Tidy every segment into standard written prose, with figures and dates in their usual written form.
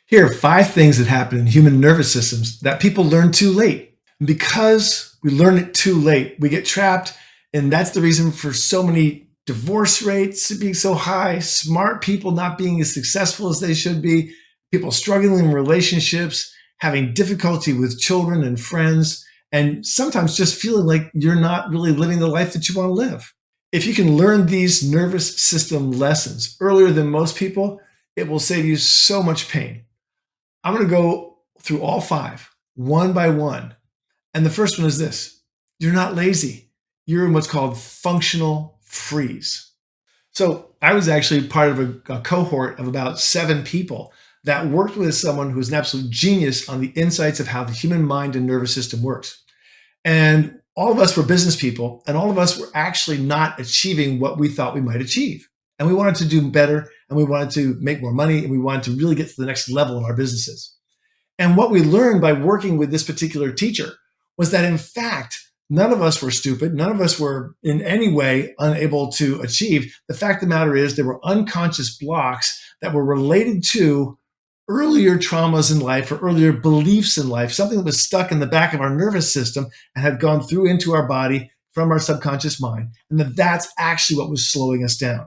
Here are 5 things that happen in human nervous systems that people learn too late. And because we learn it too late, we get trapped, and that's the reason for so many divorce rates being so high, smart people not being as successful as they should be, people struggling in relationships, having difficulty with children and friends, and sometimes just feeling like you're not really living the life that you want to live. If you can learn these nervous system lessons earlier than most people, it will save you so much pain. I'm going to go through all 5, one by one. And the first one is this: you're not lazy. You're in what's called functional freeze. So I was actually part of a cohort of about 7 people that worked with someone who's an absolute genius on the insights of how the human mind and nervous system works. And all of us were business people, and all of us were actually not achieving what we thought we might achieve. And we wanted to do better, and we wanted to make more money, and we wanted to really get to the next level in our businesses. And what we learned by working with this particular teacher was that, in fact, none of us were stupid. None of us were in any way unable to achieve. The fact of the matter is there were unconscious blocks that were related to earlier traumas in life or earlier beliefs in life, something that was stuck in the back of our nervous system and had gone through into our body from our subconscious mind. And that's actually what was slowing us down,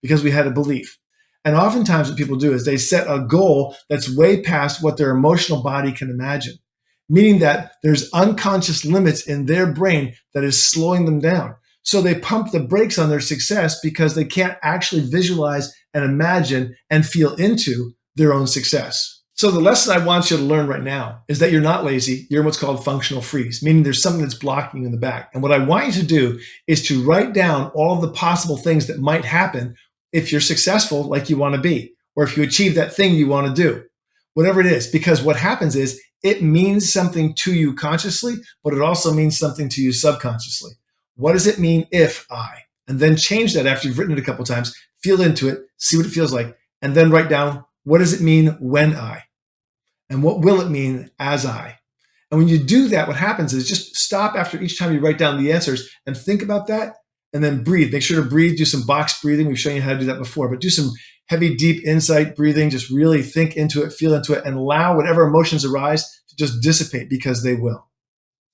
because we had a belief. And oftentimes what people do is they set a goal that's way past what their emotional body can imagine, meaning that there's unconscious limits in their brain that is slowing them down. So they pump the brakes on their success because they can't actually visualize and imagine and feel into their own success. So the lesson I want you to learn right now is that you're not lazy. You're in what's called functional freeze, meaning there's something that's blocking you in the back. And what I want you to do is to write down all of the possible things that might happen if you're successful like you want to be, or if you achieve that thing you want to do, whatever it is. Because what happens is it means something to you consciously, but it also means something to you subconsciously. What does it mean if I? And then change that after you've written it a couple of times, feel into it, see what it feels like, and then write down, what does it mean when I? And what will it mean as I? And when you do that, what happens is just stop after each time you write down the answers and think about that, and then breathe. Make sure to breathe, do some box breathing. We've shown you how to do that before, but do some heavy, deep insight breathing. Just really think into it, feel into it, and allow whatever emotions arise to just dissipate, because they will.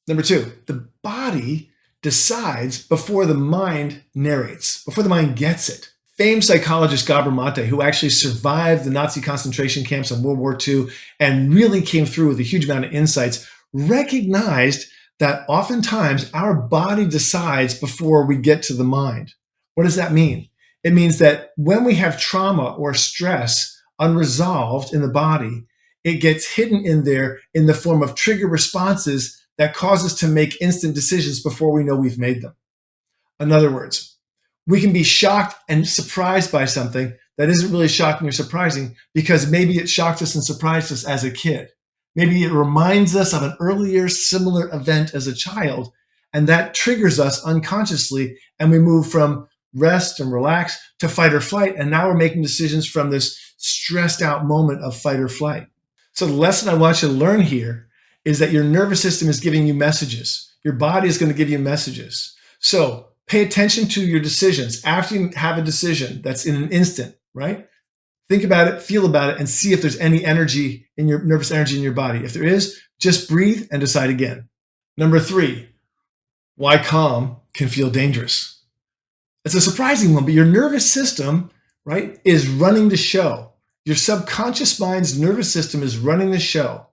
Number 2, the body decides before the mind narrates, before the mind gets it. Famed psychologist Gabor Mate, who actually survived the Nazi concentration camps in World War II and really came through with a huge amount of insights, recognized that oftentimes our body decides before we get to the mind. What does that mean? It means that when we have trauma or stress unresolved in the body, it gets hidden in there in the form of trigger responses that cause us to make instant decisions before we know we've made them. In other words, we can be shocked and surprised by something that isn't really shocking or surprising because maybe it shocked us and surprised us as a kid. Maybe it reminds us of an earlier similar event as a child, and that triggers us unconsciously, and we move from rest and relax to fight or flight, and now we're making decisions from this stressed out moment of fight or flight. So the lesson I want you to learn here is that your nervous system is giving you messages. Your body is going to give you messages. So pay attention to your decisions. After you have a decision that's in an instant, right? Think about it, feel about it, and see if there's any energy in your nervous energy in your body. If there is, just breathe and decide again. Number 3, why calm can feel dangerous. It's a surprising one, but your nervous system, right, is running the show. Your subconscious mind's nervous system is running the show,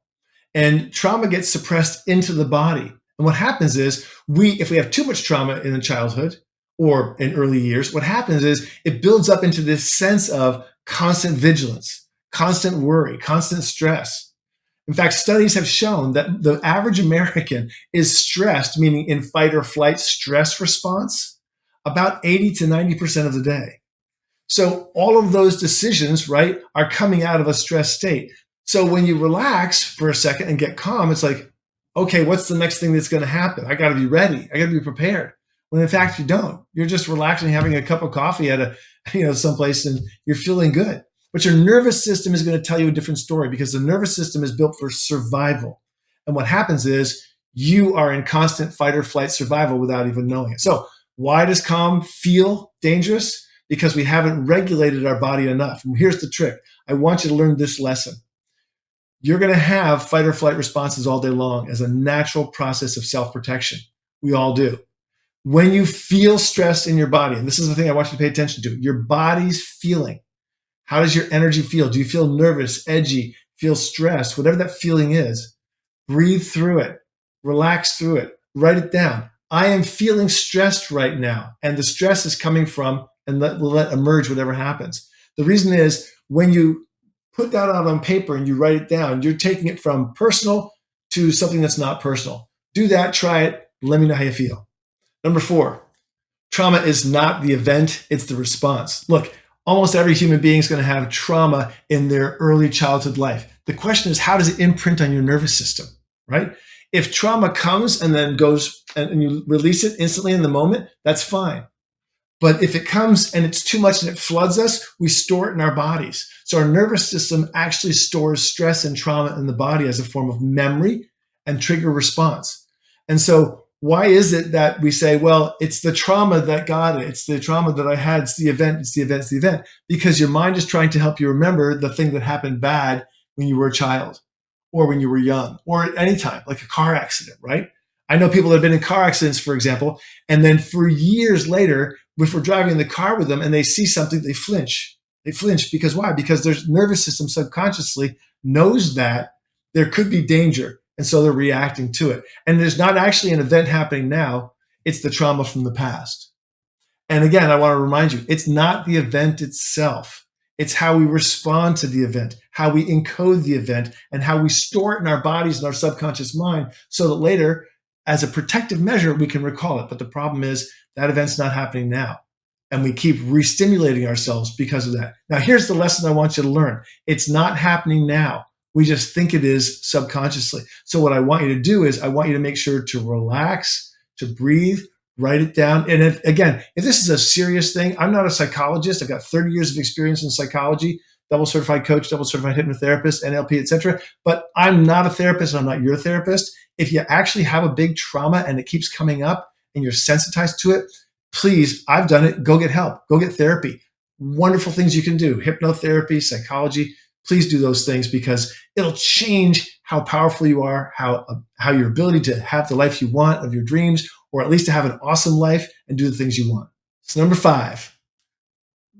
and trauma gets suppressed into the body. And what happens is if we have too much trauma in childhood or in early years, what happens is it builds up into this sense of constant vigilance, constant worry, constant stress. In fact, studies have shown that the average American is stressed, meaning in fight or flight stress response, about 80 to 90% of the day. So all of those decisions, right, are coming out of a stress state. So when you relax for a second and get calm, it's like, okay, what's the next thing that's going to happen? I got to be ready. I got to be prepared. When in fact you don't. You're just relaxing, having a cup of coffee at someplace, and you're feeling good. But your nervous system is going to tell you a different story, because the nervous system is built for survival. And what happens is you are in constant fight or flight survival without even knowing it. So why does calm feel dangerous? Because we haven't regulated our body enough. And here's the trick. I want you to learn this lesson. You're going to have fight or flight responses all day long as a natural process of self-protection. We all do. When you feel stress in your body, and this is the thing I want you to pay attention to, your body's feeling. How does your energy feel? Do you feel nervous, edgy, feel stressed, whatever that feeling is? Breathe through it, relax through it, write it down. I am feeling stressed right now, and the stress is coming from, and we'll let emerge whatever happens. The reason is when you put that out on paper and you write it down, you're taking it from personal to something that's not personal. Do that, try it, let me know how you feel. Number 4, trauma is not the event, it's the response. Look, almost every human being is going to have trauma in their early childhood life. The question is, how does it imprint on your nervous system, right? If trauma comes and then goes and you release it instantly in the moment, that's fine. But if it comes and it's too much and it floods us, we store it in our bodies. So our nervous system actually stores stress and trauma in the body as a form of memory and trigger response. And so why is it that we say, well, it's the trauma that got it. It's the trauma that I had. It's the event. It's the event. It's the event. Because your mind is trying to help you remember the thing that happened bad when you were a child or when you were young or at any time, like a car accident, right? I know people that have been in car accidents, for example, and then for years later, if we're driving in the car with them and they see something, they flinch. They flinch because why? Because their nervous system subconsciously knows that there could be danger. And so they're reacting to it. And there's not actually an event happening now. It's the trauma from the past. And again, I want to remind you, it's not the event itself. It's how we respond to the event, how we encode the event, and how we store it in our bodies and our subconscious mind so that later, as a protective measure, we can recall it. But the problem is that event's not happening now. And we keep re-stimulating ourselves because of that. Now, here's the lesson I want you to learn. It's not happening now. We just think it is subconsciously. So what I want you to do is I want you to make sure to relax, to breathe, write it down. And if this is a serious thing, I'm not a psychologist. I've got 30 years of experience in psychology, double certified coach, double certified hypnotherapist, NLP, etc. But I'm not a therapist. I'm not your therapist. If you actually have a big trauma and it keeps coming up and you're sensitized to it, please, I've done it. Go get help. Go get therapy. Wonderful things you can do. Hypnotherapy, psychology. Please do those things because it'll change how powerful you are, how your ability to have the life you want of your dreams, or at least to have an awesome life and do the things you want. So number 5,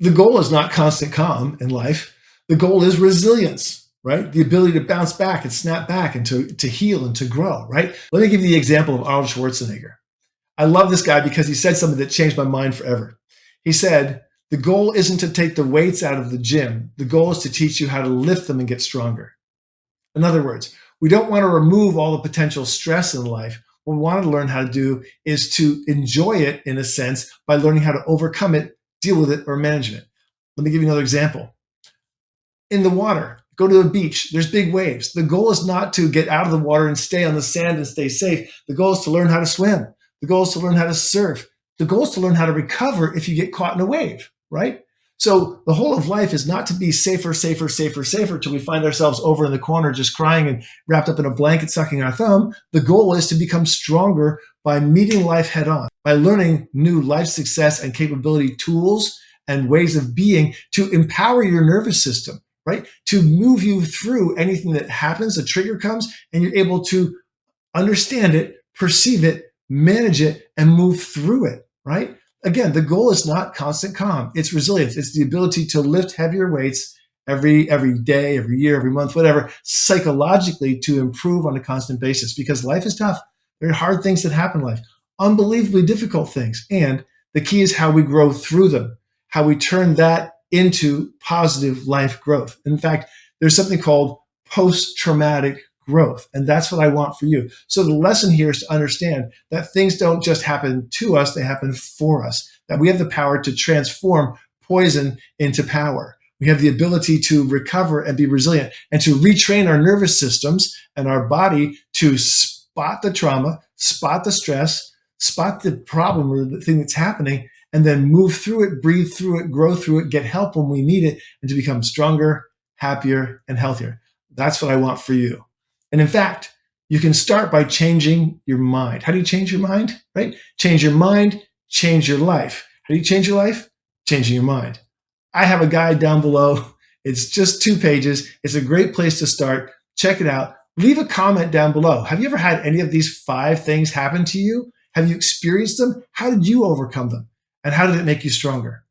the goal is not constant calm in life. The goal is resilience, right? The ability to bounce back and snap back and to heal and to grow, right? Let me give you the example of Arnold Schwarzenegger. I love this guy because he said something that changed my mind forever. He said, the goal isn't to take the weights out of the gym. The goal is to teach you how to lift them and get stronger. In other words, we don't want to remove all the potential stress in life. What we want to learn how to do is to enjoy it in a sense by learning how to overcome it, deal with it, or manage it. Let me give you another example. In the water, go to the beach, there's big waves. The goal is not to get out of the water and stay on the sand and stay safe. The goal is to learn how to swim. The goal is to learn how to surf. The goal is to learn how to recover if you get caught in a wave, right? So the whole of life is not to be safer, safer, safer, safer till we find ourselves over in the corner just crying and wrapped up in a blanket sucking our thumb. The goal is to become stronger by meeting life head on, by learning new life success and capability tools and ways of being to empower your nervous system, right? To move you through anything that happens, a trigger comes, and you're able to understand it, perceive it, manage it, and move through it, right? Again, the goal is not constant calm. It's resilience. It's the ability to lift heavier weights every day, every year, every month, whatever, psychologically to improve on a constant basis because life is tough. There are hard things that happen in life, unbelievably difficult things. And the key is how we grow through them, how we turn that into positive life growth. In fact, there's something called post-traumatic growth. And that's what I want for you. So the lesson here is to understand that things don't just happen to us, they happen for us, that we have the power to transform poison into power. We have the ability to recover and be resilient and to retrain our nervous systems and our body to spot the trauma, spot the stress, spot the problem or the thing that's happening, and then move through it, breathe through it, grow through it, get help when we need it, and to become stronger, happier, and healthier. That's what I want for you. And in fact, you can start by changing your mind. How do you change your mind, right? Change your mind, change your life. How do you change your life? Changing your mind. I have a guide down below. It's just 2 pages. It's a great place to start. Check it out. Leave a comment down below. Have you ever had any of these 5 things happen to you? Have you experienced them? How did you overcome them? And how did it make you stronger?